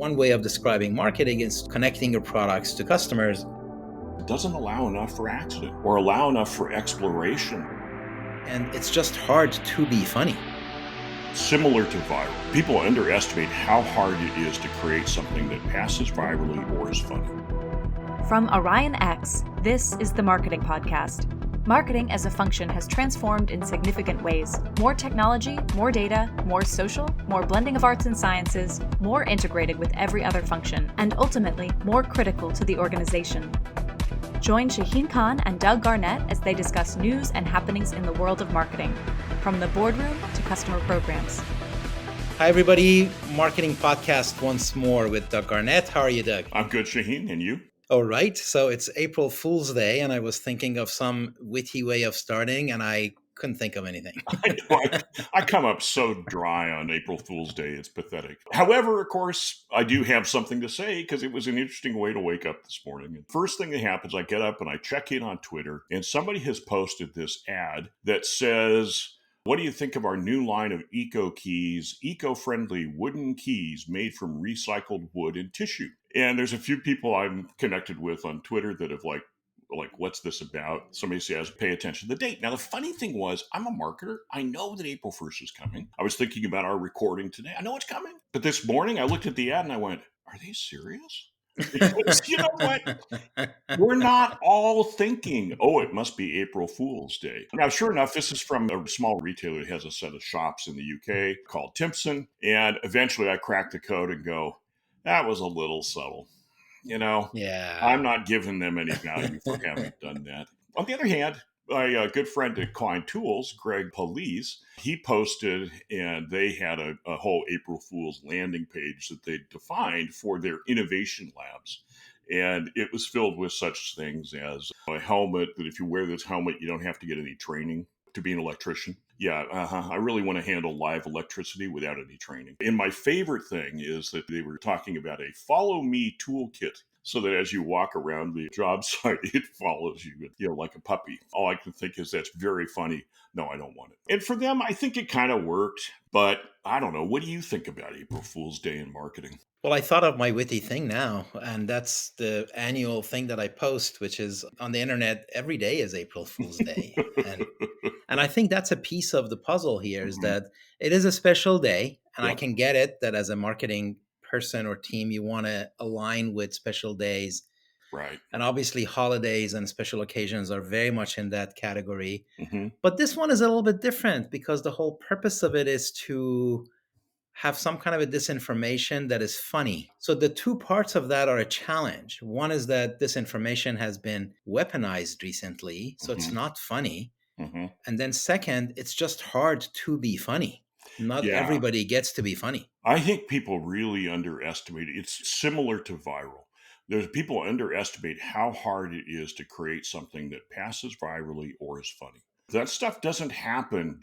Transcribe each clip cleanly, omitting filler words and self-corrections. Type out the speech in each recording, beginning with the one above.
One way of describing marketing is connecting your products to customers. It doesn't allow enough for accident or allow enough for exploration. And it's just hard to be funny. Similar to viral, people underestimate how hard it is to create something that passes virally or is funny. From Orion X, this is the Marketing Podcast. Marketing as a function has transformed in significant ways. More technology, more data, more social, more blending of arts and sciences, more integrated with every other function, and ultimately more critical to the organization. Join Shaheen Khan and Doug Garnett as they discuss news and happenings in the world of marketing, from the boardroom to customer programs. Hi, everybody. Marketing Podcast once more with Doug Garnett. How are you, Doug? I'm good, Shaheen, and you? All right. So it's April Fool's Day, and I was thinking of some witty way of starting, and I couldn't think of anything. I know, I come up so dry on April Fool's Day. It's pathetic. However, of course, I do have something to say because it was an interesting way to wake up this morning. And first thing that happens, I get up and I check in on Twitter, and somebody has posted this ad that says, "What do you think of our new line of eco keys, eco-friendly wooden keys made from recycled wood and tissue?" And there's a few people I'm connected with on Twitter that have like, what's this about? Somebody says, pay attention to the date. Now, the funny thing was, I'm a marketer. I know that April 1st is coming. I was thinking about our recording today. I know it's coming. But this morning, I looked at the ad and I went, are they serious? Because you know what? We're not all thinking, oh, it must be April Fool's Day. Now, sure enough, this is from a small retailer that has a set of shops in the UK called Timpson. And eventually I crack the code and go, that was a little subtle. You know, Yeah. I'm not giving them any value for having done that. On the other hand, my good friend at Klein Tools, Greg Police, he posted and they had a whole April Fool's landing page that they defined for their innovation labs. And it was filled with such things as a helmet that if you wear this helmet, you don't have to get any training to be an electrician. Yeah, I really want to handle live electricity without any training. And my favorite thing is that they were talking about a follow me toolkit so that as you walk around the job site, it follows you, like a puppy. All I can think is that's very funny. No, I don't want it. And for them, I think it kind of worked, but I don't know. What do you think about April Fool's Day in marketing? Well, I thought of my witty thing now, and that's the annual thing that I post, which is on the internet, every day is April Fool's Day. And I think that's a piece of the puzzle here is that it is a special day, and I can get it that as a marketing person or team, you want to align with special days. Right. And obviously holidays and special occasions are very much in that category. Mm-hmm. But this one is a little bit different because the whole purpose of it is to have some kind of a disinformation that is funny. So the two parts of that are a challenge. One is that disinformation has been weaponized recently, so it's not funny. Mm-hmm. And then second, it's just hard to be funny. Not everybody gets to be funny. I think people really underestimate it. It's similar to viral. There's people underestimate how hard it is to create something that passes virally or is funny. That stuff doesn't happen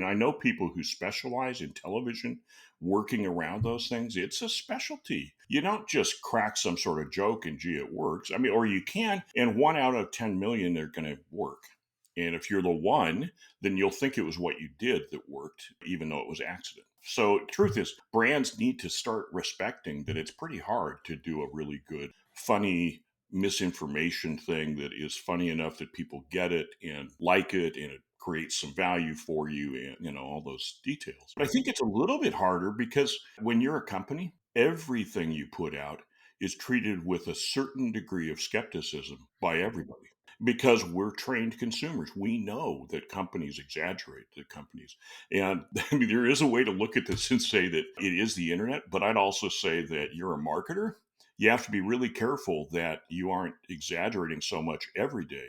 I know people who specialize in television working around those things. It's a specialty. You don't just crack some sort of joke and gee, it works. Or you can, and 1 out of 10 million, they're going to work. And if you're the one, then you'll think it was what you did that worked, even though it was accident. So truth is, brands need to start respecting that it's pretty hard to do a really good, funny misinformation thing that is funny enough that people get it and like it and it creates some value for you and all those details. But I think it's a little bit harder because when you're a company, everything you put out is treated with a certain degree of skepticism by everybody. Because we're trained consumers. We know that companies exaggerate And there is a way to look at this and say that it is the internet, but I'd also say that you're a marketer. You have to be really careful that you aren't exaggerating so much every day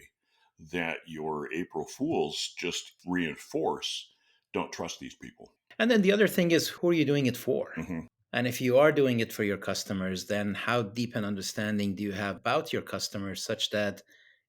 that your April Fools just reinforce, don't trust these people. And then the other thing is, who are you doing it for? Mm-hmm. And if you are doing it for your customers, then how deep an understanding do you have about your customers such that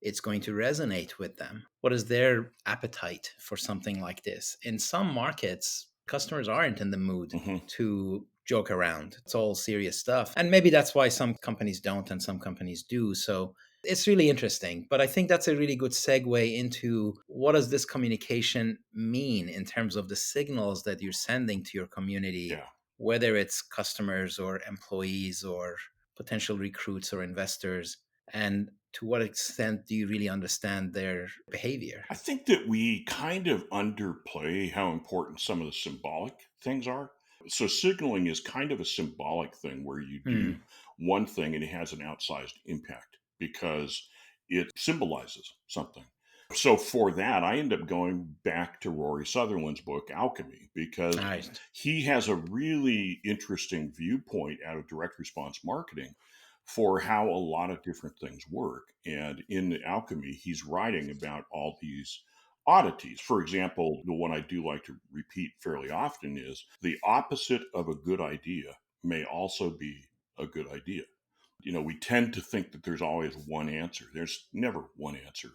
it's going to resonate with them? What is their appetite for something like this? In some markets, customers aren't in the mood to joke around. It's all serious stuff. And maybe that's why some companies don't and some companies do. So it's really interesting. But I think that's a really good segue into what does this communication mean in terms of the signals that you're sending to your community whether it's customers or employees or potential recruits or investors? And to what extent do you really understand their behavior? I think that we kind of underplay how important some of the symbolic things are. So, signaling is kind of a symbolic thing where you do Hmm. one thing and it has an outsized impact because it symbolizes something. So, for that, I end up going back to Rory Sutherland's book, Alchemy, because All right. he has a really interesting viewpoint out of direct response marketing for how a lot of different things work. And in Alchemy, he's writing about all these oddities. For example, the one I do like to repeat fairly often is the opposite of a good idea may also be a good idea. We tend to think that there's always one answer. There's never one answer.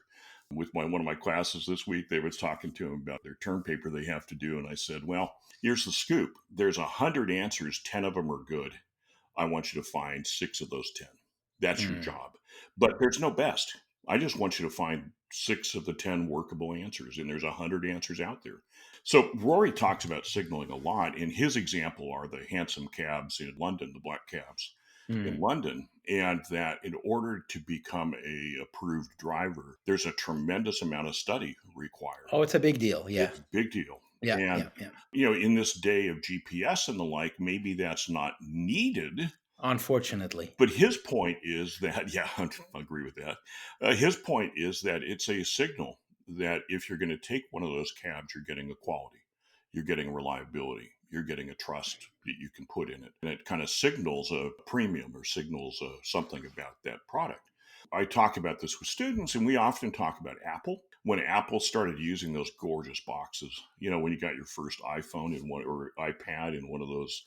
With one of my classes this week, they was talking to them about their term paper they have to do, and I said, "Well, here's the scoop. There's 100 answers. 10 of them are good. I want you to find 6 of those 10. That's your Hmm. job. But there's no best. I just want you to find 6 of the 10 workable answers, and there's 100 answers out there." So Rory talks about signaling a lot, and his example are the hansom cabs in London, the black cabs in Hmm. London, and that in order to become a approved driver, there's a tremendous amount of study required. Oh, it's a big deal. Yeah. It's a big deal. Yeah. And Yeah. Yeah. in this day of GPS and the like, maybe that's not needed. Unfortunately. But his point is that, yeah, I agree with that. His point is that it's a signal that if you're going to take one of those cabs, you're getting a quality, you're getting reliability, you're getting a trust that you can put in it. And it kind of signals a premium or signals something about that product. I talk about this with students, and we often talk about Apple. When Apple started using those gorgeous boxes, when you got your first iPhone in one or iPad in one of those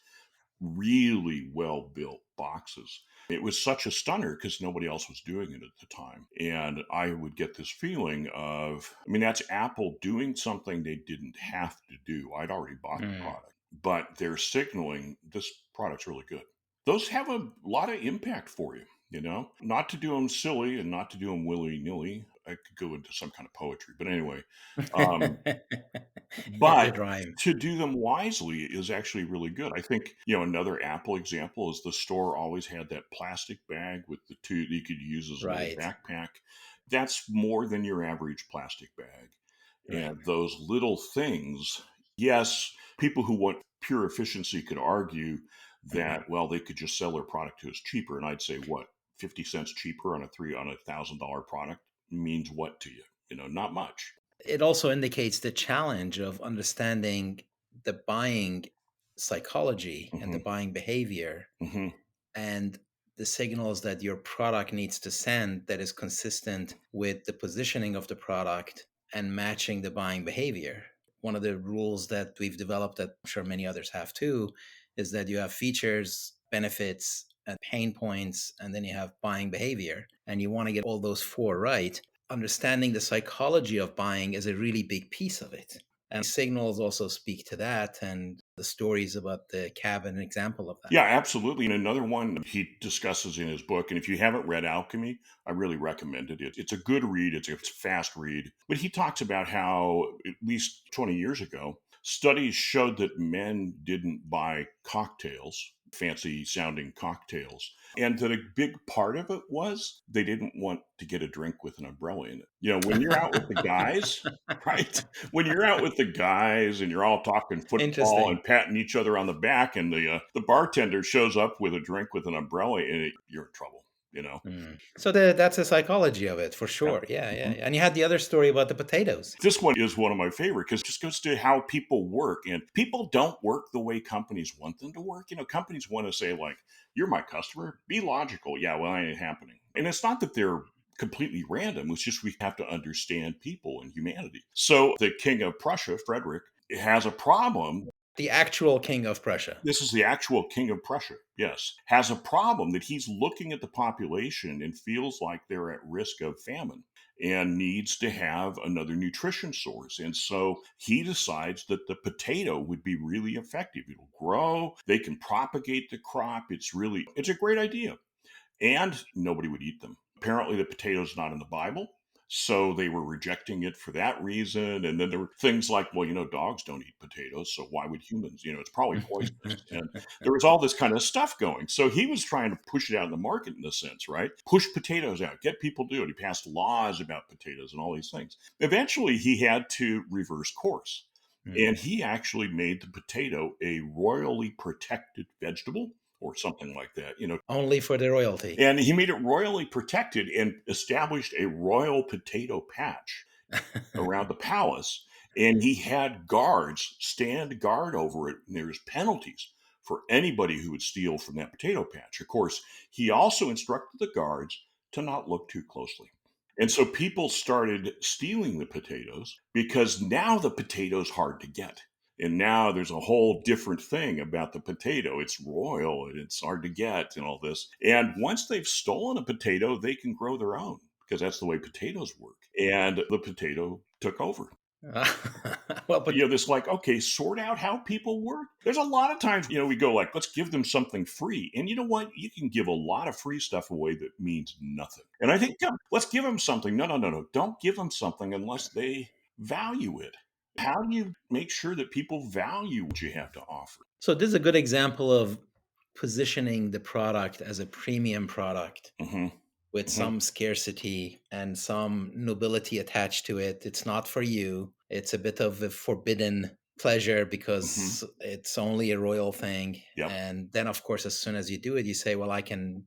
really well built boxes. It was such a stunner because nobody else was doing it at the time. And I would get this feeling of, that's Apple doing something they didn't have to do. I'd already bought the Hmm. product, but they're signaling this product's really good. Those have a lot of impact for you. Not to do them silly and not to do them willy nilly. I could go into some kind of poetry, but anyway, um, It but did rhyme. to do them wisely is actually really good. I think, another Apple example is the store always had that plastic bag with the two that you could use as a little Right. backpack. That's more than your average plastic bag. Right. And those little things, yes, people who want pure efficiency could argue that, well, they could just sell their product to us cheaper. And I'd say, what, 50 cents cheaper on a $1,000 product means what to you? Not much. It also indicates the challenge of understanding the buying psychology and the Hmm. buying behavior Hmm. and the signals that your product needs to send that is consistent with the positioning of the product and matching the buying behavior. One of the rules that we've developed that I'm sure many others have too is that you have features, benefits, and pain points, and then you have buying behavior. And you want to get all those four right. Understanding the psychology of buying is a really big piece of it. And signals also speak to that. And the stories about the cab, an example of that. Yeah, absolutely. And another one he discusses in his book, and if you haven't read Alchemy, I really recommend it. It's a good read, it's a fast read. But he talks about how, at least 20 years ago, studies showed that men didn't buy cocktails, fancy sounding cocktails, and that a big part of it was they didn't want to get a drink with an umbrella in it. When you're out with the guys, right? When you're out with the guys and you're all talking football Interesting. and patting each other on the back, and the bartender shows up with a drink with an umbrella in it, you're in trouble. Mm. So that's the psychology of it for Yeah. sure. Yeah, yeah, Mhm. yeah. And you had the other story about the potatoes. This one is one of my favorite because it just goes to how people work, and people don't work the way companies want them to work. Companies want to say like, "You're my customer. Be logical." Yeah, well, that ain't happening. And it's not that they're completely random. It's just we have to understand people and humanity. So the king of Prussia, Frederick, has a problem. The actual king of Prussia. This is the actual king of Prussia, yes, has a problem that he's looking at the population and feels like they're at risk of famine and needs to have another nutrition source. And so he decides that the potato would be really effective. It'll grow, they can propagate the crop. It's a great idea. And nobody would eat them. Apparently, the potato's not in the Bible. So they were rejecting it for that reason. And then there were things like, well, dogs don't eat potatoes. So why would humans? It's probably poisonous. And there was all this kind of stuff going. So he was trying to push it out in the market in a sense, right? Push potatoes out, get people to do it. He passed laws about potatoes and all these things. Eventually, he had to reverse course. Mm. And he actually made the potato a royally protected vegetable or something like that. Only for the royalty. And he made it royally protected and established a royal potato patch around the palace. And he had guards stand guard over it. And there's penalties for anybody who would steal from that potato patch. Of course, he also instructed the guards to not look too closely. And so people started stealing the potatoes because now the potato's hard to get. And now there's a whole different thing about the potato. It's royal and it's hard to get and all this. And once they've stolen a potato, they can grow their own because that's the way potatoes work. And the potato took over. Well, but This like, okay, sort out how people work. There's a lot of times, we go like, let's give them something free. And you know what? You can give a lot of free stuff away that means nothing. And I think, yeah, let's give them something. No, no, no, no. Don't give them something unless they value it. How do you make sure that people value what you have to offer? so this is a good example of positioning the product as a premium product Hmm. with Hmm. some scarcity and some nobility attached to it. It's not for you. It's a bit of a forbidden pleasure Hmm. because it's only a royal thing. Yep. And then of course as soon as you do it, you say, well, I can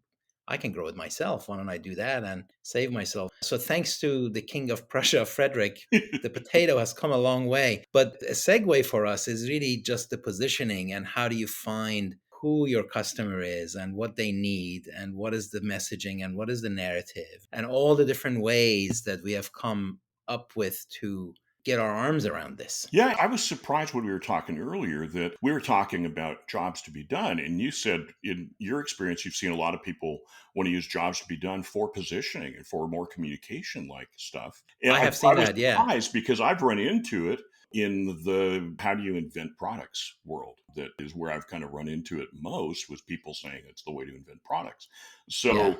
grow it myself. Why don't I do that and save myself? So thanks to the King of Prussia, Frederick, the potato has come a long way. But a segue for us is really just the positioning and how do you find who your customer is and what they need and what is the messaging and what is the narrative and all the different ways that we have come up with to get our arms around this. Yeah, I was surprised when we were talking earlier that we were talking about jobs to be done. And you said in your experience, you've seen a lot of people want to use jobs to be done for positioning and for more communication like stuff. And I I, have seen I was that, yeah. surprised because I've run into it in the how do you invent products world. That is where I've kind of run into it most was people saying it's the way to invent products. Yeah. So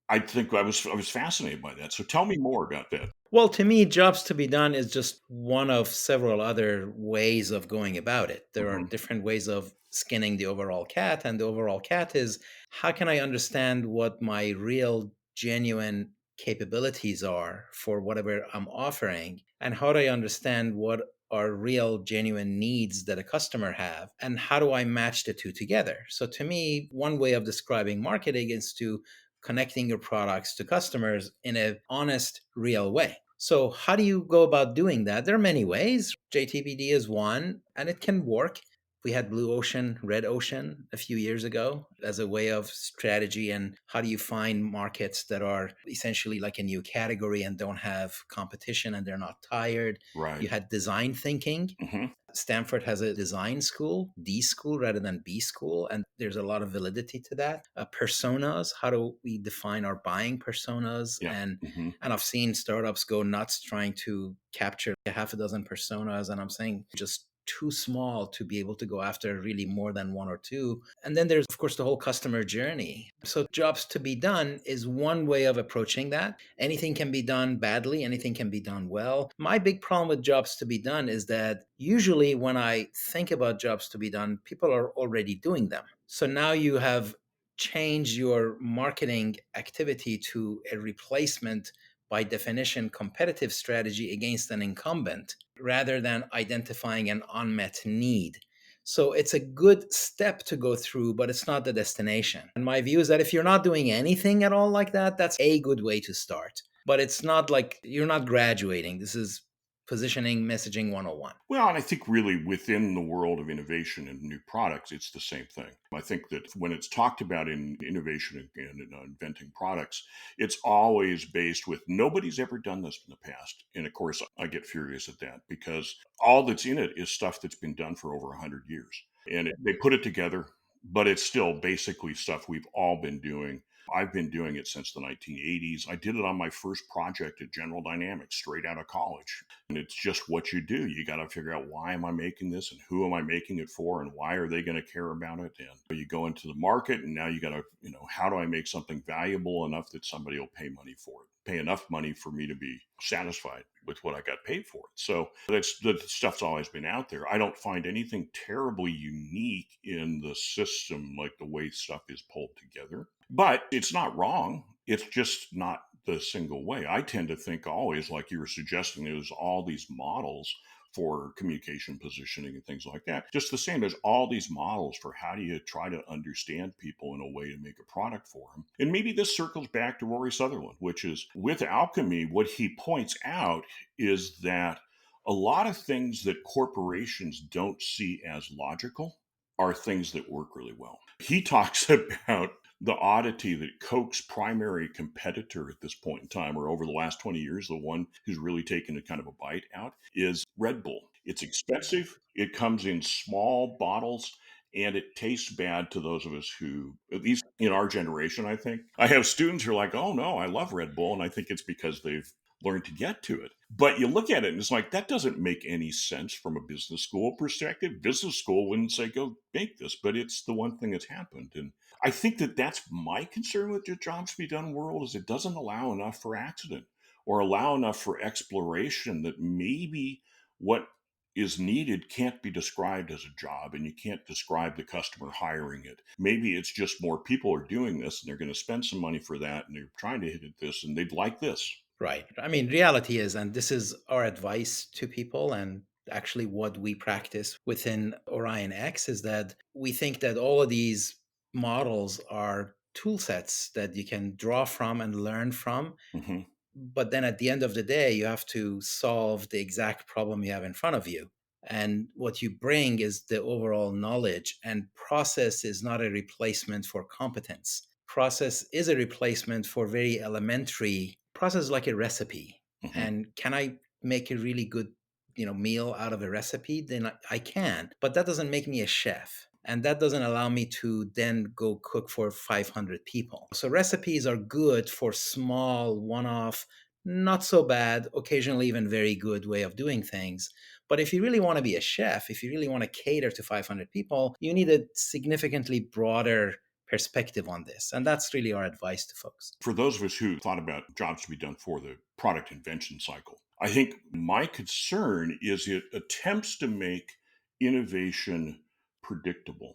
I think I was fascinated by that. So tell me more about that. Well, to me, jobs to be done is just one of several other ways of going about it. There are Hmm. different ways of skinning the overall cat, and the overall cat is how can I understand what my real, genuine capabilities are for whatever I'm offering, and how do I understand what are real, genuine needs that a customer have, and how do I match the two together? So, to me, one way of describing marketing is to connecting your products to customers in an honest, real way. So, how do you go about doing that? There are many ways. JTBD is one, and it can work. We had Blue Ocean, Red Ocean a few years ago as a way of strategy. And how do you find markets that are essentially like a new category and don't have competition and they're not tired? Right. You had design thinking. Hmm. Stanford has a design school, D school rather than B school, and there's a lot of validity to that. Personas, how do we define our buying personas? Yeah. And I've seen startups go nuts trying to capture a half a dozen personas, and I'm saying just too small to be able to go after really more than one or two. And then there's, of course, the whole customer journey. So, jobs to be done is one way of approaching that. Anything can be done badly, anything can be done well. My big problem with jobs to be done is that usually when I think about jobs to be done, people are already doing them. So now you have changed your marketing activity to a replacement, by definition, competitive strategy against an incumbent rather than identifying an unmet need. So it's a good step to go through, but it's not the destination. And my view is that if you're not doing anything at all like that, that's a good way to start. But it's not like you're not graduating. This is positioning messaging 101. Well, and I think really within the world of innovation and new products, it's the same thing. I think that when it's talked about in innovation and in inventing products, it's always based with nobody's ever done this in the past. And of course, I get furious at that because all that's in it is stuff that's been done for over 100 years. And they put it together, but it's still basically stuff we've all been doing. I've been doing it since the 1980s. I did it on my first project at General Dynamics straight out of college. And it's just what you do. You got to figure out, why am I making this and who am I making it for and why are they going to care about it? And you go into the market and now you got to, how do I make something valuable enough that somebody will pay money for it, pay enough money for me to be satisfied with what I got paid for it. So that stuff's always been out there. I don't find anything terribly unique in the system, like the way stuff is pulled together. But it's not wrong. It's just not the single way. I tend to think always, like you were suggesting, there's all these models for communication positioning and things like that. Just the same, there's all these models for how do you try to understand people in a way to make a product for them. And maybe this circles back to Rory Sutherland, which is with alchemy, what he points out is that a lot of things that corporations don't see as logical are things that work really well. He talks about the oddity that Coke's primary competitor at this point in time, or over the last 20 years, the one who's really taken a kind of a bite out, is Red Bull. It's expensive. It comes in small bottles, and it tastes bad to those of us who, at least in our generation, I think. I have students who are like, oh no, I love Red Bull. And I think it's because they've learned to get to it. But you look at it and it's like, that doesn't make any sense from a business school perspective. Business school wouldn't say, go make this, but it's the one thing that's happened. And I think that that's my concern with the jobs to be done world, is it doesn't allow enough for accident or allow enough for exploration, that maybe what is needed can't be described as a job and you can't describe the customer hiring it. Maybe it's just more people are doing this and they're going to spend some money for that and they're trying to hit at this and they'd like this. Right. I mean, reality is, and this is our advice to people, and actually what we practice within Orion X, is that we think that all of these models are tool sets that you can draw from and learn from. Mm-hmm. But then at the end of the day, you have to solve the exact problem you have in front of you. And what you bring is the overall knowledge, and process is not a replacement for competence. Process is a replacement for very elementary process, like a recipe. Mm-hmm. And can I make a really good, meal out of a recipe? Then I can, but that doesn't make me a chef. And that doesn't allow me to then go cook for 500 people. So recipes are good for small, one-off, not so bad, occasionally even very good way of doing things. But if you really want to be a chef, if you really want to cater to 500 people, you need a significantly broader perspective on this. And that's really our advice to folks. For those of us who thought about jobs to be done for the product invention cycle, I think my concern is it attempts to make innovation predictable.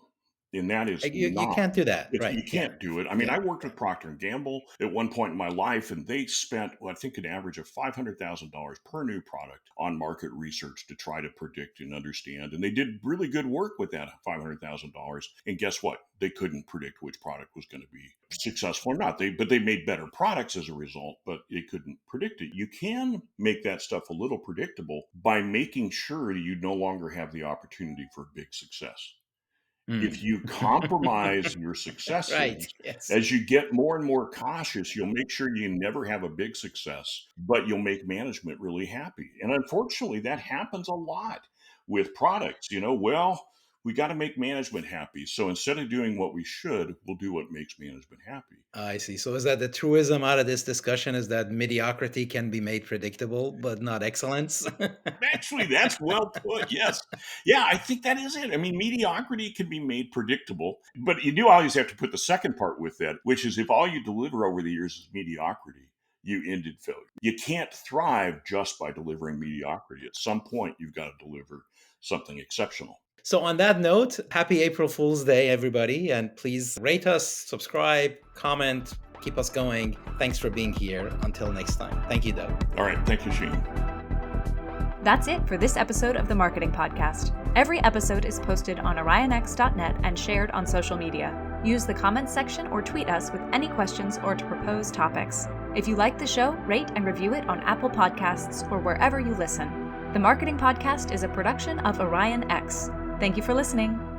And that is You can't do that, right? You can't do it. I mean, Yeah. I worked with Procter & Gamble at one point in my life, and they spent, I think, an average of $500,000 per new product on market research to try to predict and understand. And they did really good work with that $500,000. And guess what? They couldn't predict which product was going to be successful or not. But they made better products as a result, but they couldn't predict it. You can make that stuff a little predictable by making sure you no longer have the opportunity for big success. If you compromise your successes, Right. Yes. as you get more and more cautious, you'll make sure you never have a big success, but you'll make management really happy. And unfortunately, that happens a lot with products. Well, we got to make management happy. So instead of doing what we should, we'll do what makes management happy. I see. So is that the truism out of this discussion, is that mediocrity can be made predictable, but not excellence? Actually, that's well put. Yes. Yeah, I think that is it. I mean, mediocrity can be made predictable, but you do always have to put the second part with that, which is if all you deliver over the years is mediocrity, you ended failure. You can't thrive just by delivering mediocrity. At some point, you've got to deliver something exceptional. So on that note, happy April Fool's Day, everybody. And please rate us, subscribe, comment, keep us going. Thanks for being here. Until next time. Thank you, Doug. All right. Thank you, Shane. That's it for this episode of the Marketing Podcast. Every episode is posted on orionx.net and shared on social media. Use the comments section or tweet us with any questions or to propose topics. If you like the show, rate and review it on Apple Podcasts or wherever you listen. The Marketing Podcast is a production of Orion X. Thank you for listening.